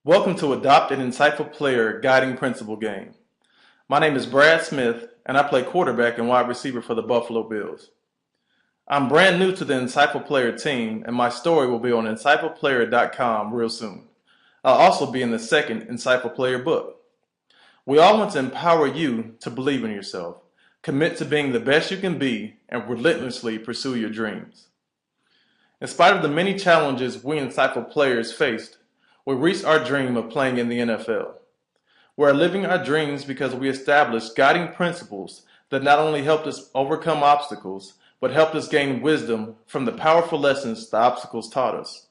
Welcome to Adopt an Insightful Player Guiding Principle game. My name is Brad Smith, and I play quarterback and wide receiver for the Buffalo Bills. I'm brand new to the Insightful Player team, and my story will be on insightfulplayer.com real soon. I'll also be in the second Insightful Player book. We all want to empower you to believe in yourself, commit to being the best you can be, and relentlessly pursue your dreams. In spite of the many challenges we Insightful Players faced, we reached our dream of playing in the NFL. We are living our dreams because we established guiding principles that not only helped us overcome obstacles, but helped us gain wisdom from the powerful lessons the obstacles taught us.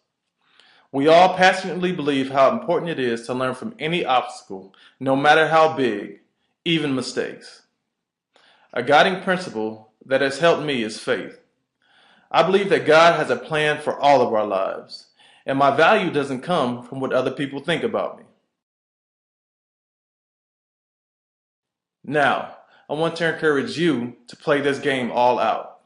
We all passionately believe how important it is to learn from any obstacle, no matter how big, even mistakes. A guiding principle that has helped me is faith. I believe that God has a plan for all of our lives, and my value doesn't come from what other people think about me. Now, I want to encourage you to play this game all out.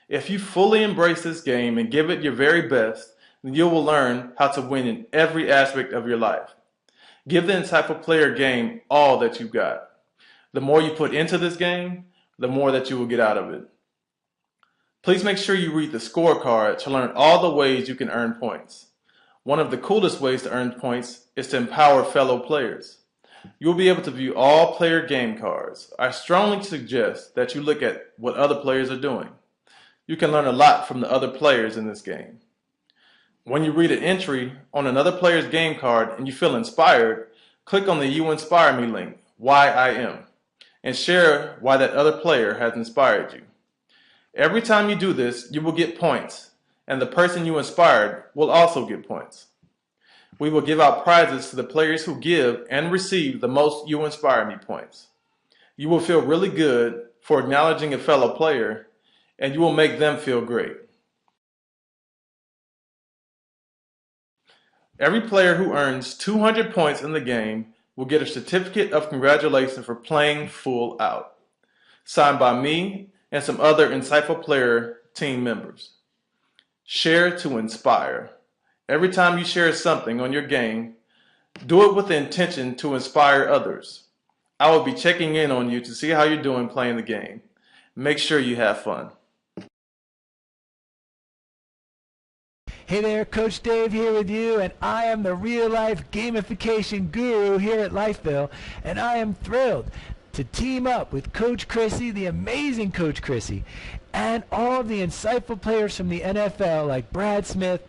If you fully embrace this game and give it your very best, then you will learn how to win in every aspect of your life. Give the Insightful Player game all that you've got. The more you put into this game, the more that you will get out of it. Please make sure you read the scorecard to learn all the ways you can earn points. One of the coolest ways to earn points is to empower fellow players. You will be able to view all player game cards. I strongly suggest that you look at what other players are doing. You can learn a lot from the other players in this game. When you read an entry on another player's game card and you feel inspired, click on the You Inspire Me link, Why I Am, and share why that other player has inspired you. Every time you do this, you will get points, and the person you inspired will also get points. We will give out prizes to the players who give and receive the most You Inspire Me points. You will feel really good for acknowledging a fellow player, and you will make them feel great. Every player who earns 200 points in the game will get a certificate of congratulations for playing full out, signed by me and some other Insightful Player team members. Share to inspire. Every time you share something on your game, do it with the intention to inspire others. I will be checking in on you to see how you're doing playing the game. Make sure you have fun. Hey there, Coach Dave here with you, and I am the real-life gamification guru here at Lifeville, and I am thrilled to team up with Coach Chrissy, the amazing Coach Chrissy, and all of the Insightful Players from the NFL like Brad Smith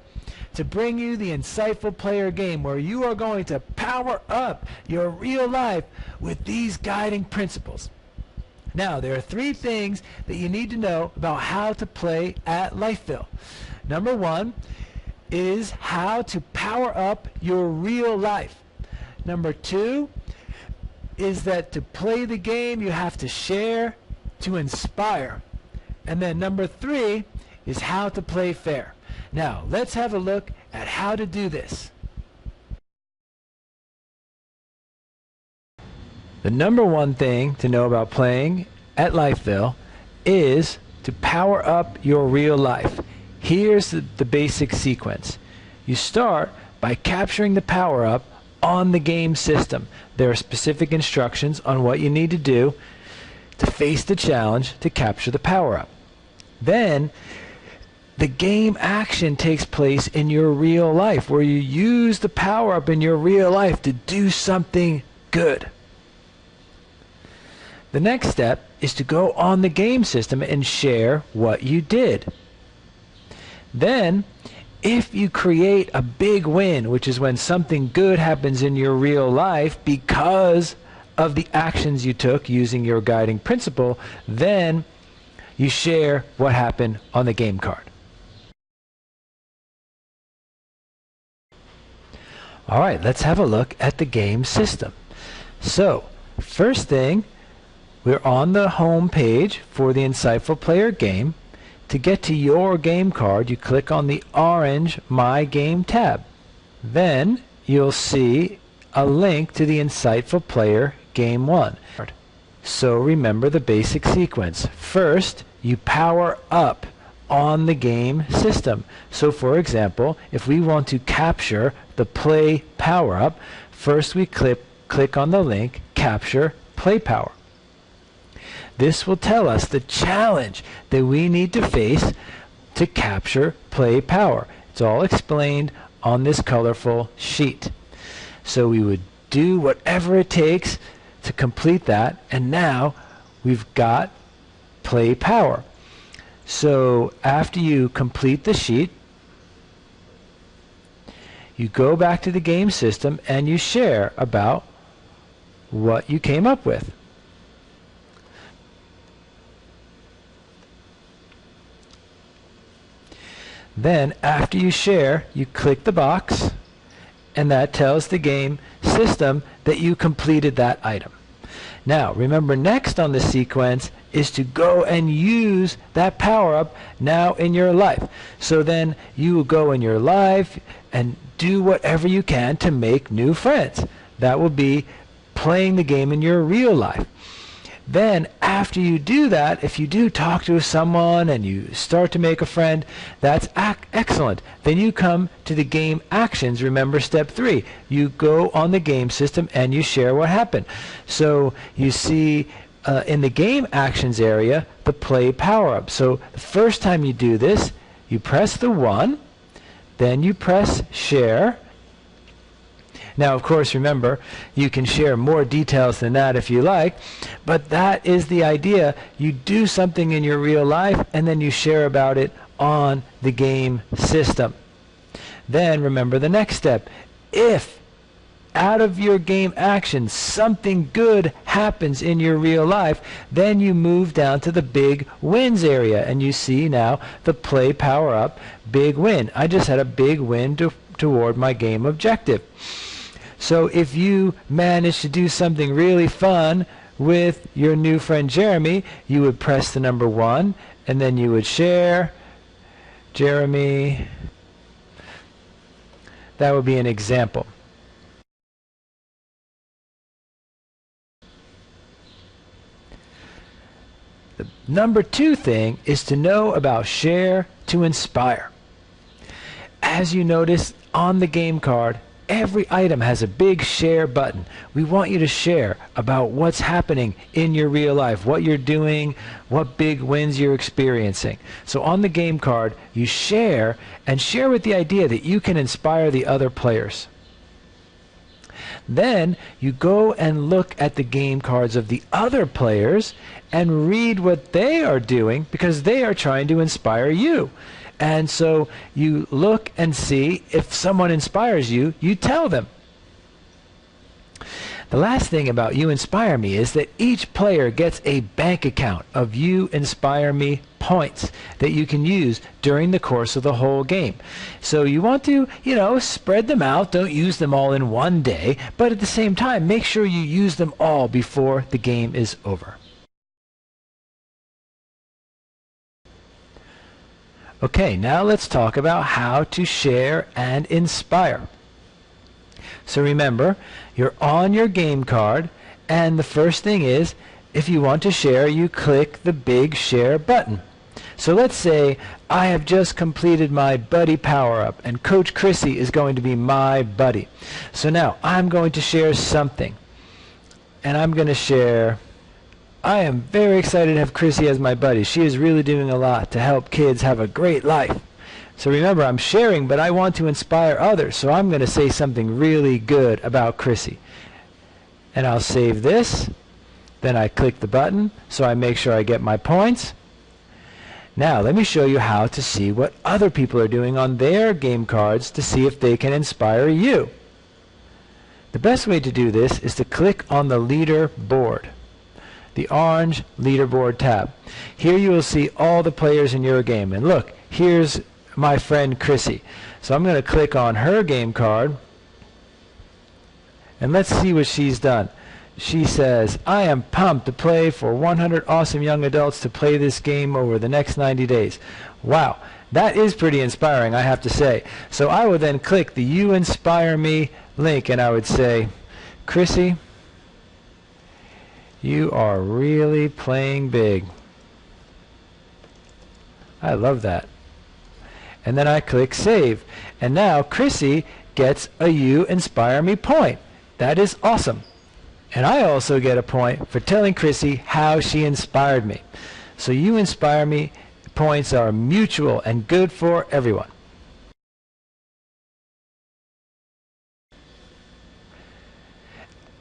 to bring you the Insightful Player game where you are going to power up your real life with these guiding principles. Now, there are 3 things that you need to know about how to play at Lifeville. Number 1 is how to power up your real life. Number 2 is that to play the game you have to share to inspire. And then number 3 is how to play fair. Now, let's have a look at how to do this. The number 1 thing to know about playing at Lifeville is to power up your real life. Here's the basic sequence. You start by capturing the power-up on the game system. There are specific instructions on what you need to do to face the challenge to capture the power-up. Then the game action takes place in your real life, where you use the power-up in your real life to do something good. The next step is to go on the game system and share what you did. Then, if you create a big win, which is when something good happens in your real life because of the actions you took using your guiding principle, then you share what happened on the game card. All right, let's have a look at the game system. So, first thing, we're on the home page for the Insightful Player game. To get to your game card, you click on the orange My Game tab. Then you'll see a link to the Insightful Player Game 1. So remember the basic sequence. First, you power up on the game system. So for example, if we want to capture the play power-up, first we click on the link, Capture Play Power. This will tell us the challenge that we need to face to capture play power. It's all explained on this colorful sheet. So we would do whatever it takes to complete that, and now we've got play power. So after you complete the sheet, you go back to the game system and you share about what you came up with. Then after you share, you click the box, and that tells the game system that you completed that item. Now remember, next on the sequence is to go and use that power-up now in your life. So then you will go in your life and do whatever you can to make new friends. That will be playing the game in your real life. Then after you do that, if you do talk to someone and you start to make a friend, that's excellent. Then you come to the game actions. Remember step 3. You go on the game system and you share what happened. So you see in the game actions area the play power up. So the first time you do this, you press the 1, then you press share. Now, of course, remember, you can share more details than that if you like, but that is the idea. You do something in your real life, and then you share about it on the game system. Then, remember the next step. If out of your game action something good happens in your real life, then you move down to the big wins area, and you see now the play power up big win. I just had a big win toward my game objective. So if you manage to do something really fun with your new friend Jeremy, you would press the number 1, and then you would share Jeremy. That would be an example. The number 2 thing is to know about share to inspire. As you notice on the game card, every item has a big share button. We want you to share about what's happening in your real life, what you're doing, what big wins you're experiencing. So on the game card, you share, and share with the idea that you can inspire the other players. Then you go and look at the game cards of the other players and read what they are doing, because they are trying to inspire you. And so you look and see if someone inspires you, you tell them. The last thing about You Inspire Me is that each player gets a bank account of You Inspire Me points that you can use during the course of the whole game. So you want to, spread them out. Don't use them all in one day, but at the same time, make sure you use them all before the game is over. Okay, now let's talk about how to share and inspire. So remember, you're on your game card, and the first thing is, if you want to share, you click the big share button. So let's say I have just completed my buddy power-up, and Coach Chrissy is going to be my buddy. So now I'm going to share something, and I'm going to share, I am very excited to have Chrissy as my buddy. She is really doing a lot to help kids have a great life. So remember, I'm sharing, but I want to inspire others. So I'm going to say something really good about Chrissy. And I'll save this. Then I click the button, so I make sure I get my points. Now let me show you how to see what other people are doing on their game cards to see if they can inspire you. The best way to do this is to click on the leaderboard, the orange leaderboard tab. Here you will see all the players in your game. And look, here's my friend Chrissy. So I'm going to click on her game card, and let's see what she's done. She says, I am pumped to play for 100 awesome young adults to play this game over the next 90 days. Wow, that is pretty inspiring, I have to say. So I would then click the You Inspire Me link, and I would say, Chrissy, you are really playing big. I love that. And then I click save. And now Chrissy gets a You Inspire Me point. That is awesome. And I also get a point for telling Chrissy how she inspired me. So you inspire me. Points are mutual and good for everyone.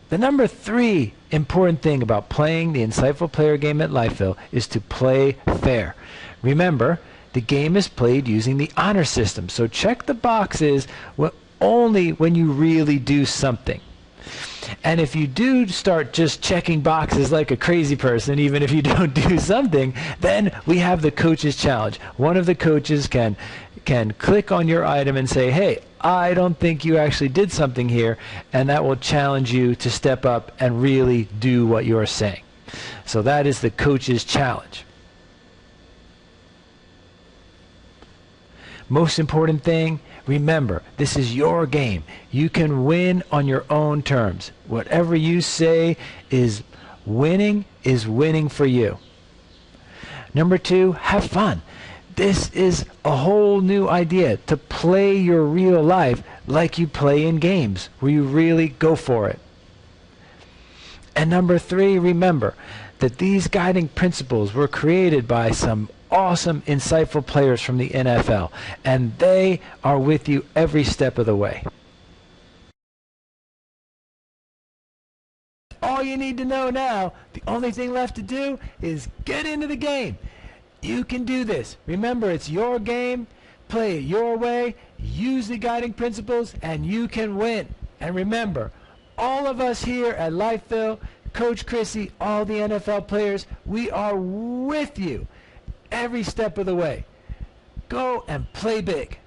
The number 3 important thing about playing the Insightful Player game at Lifeville is to play fair. Remember, the game is played using the honor system, so check the boxes only when you really do something. And if you do start just checking boxes like a crazy person, even if you don't do something, then we have the coach's challenge. One of the coaches can click on your item and say, hey, I don't think you actually did something here, and that will challenge you to step up and really do what you're saying. So that is the coach's challenge. Most important thing, remember, this is your game. You can win on your own terms. Whatever you say is winning for you. Number 2, have fun. This is a whole new idea, to play your real life like you play in games, where you really go for it. And number 3, remember that these guiding principles were created by some awesome, insightful players from the NFL, and they are with you every step of the way. All you need to know now, the only thing left to do is get into the game. You can do this. Remember, it's your game. Play it your way. Use the guiding principles, and you can win. And remember, all of us here at Lifeville, Coach Chrissy, all the NFL players, we are with you every step of the way. Go and play big.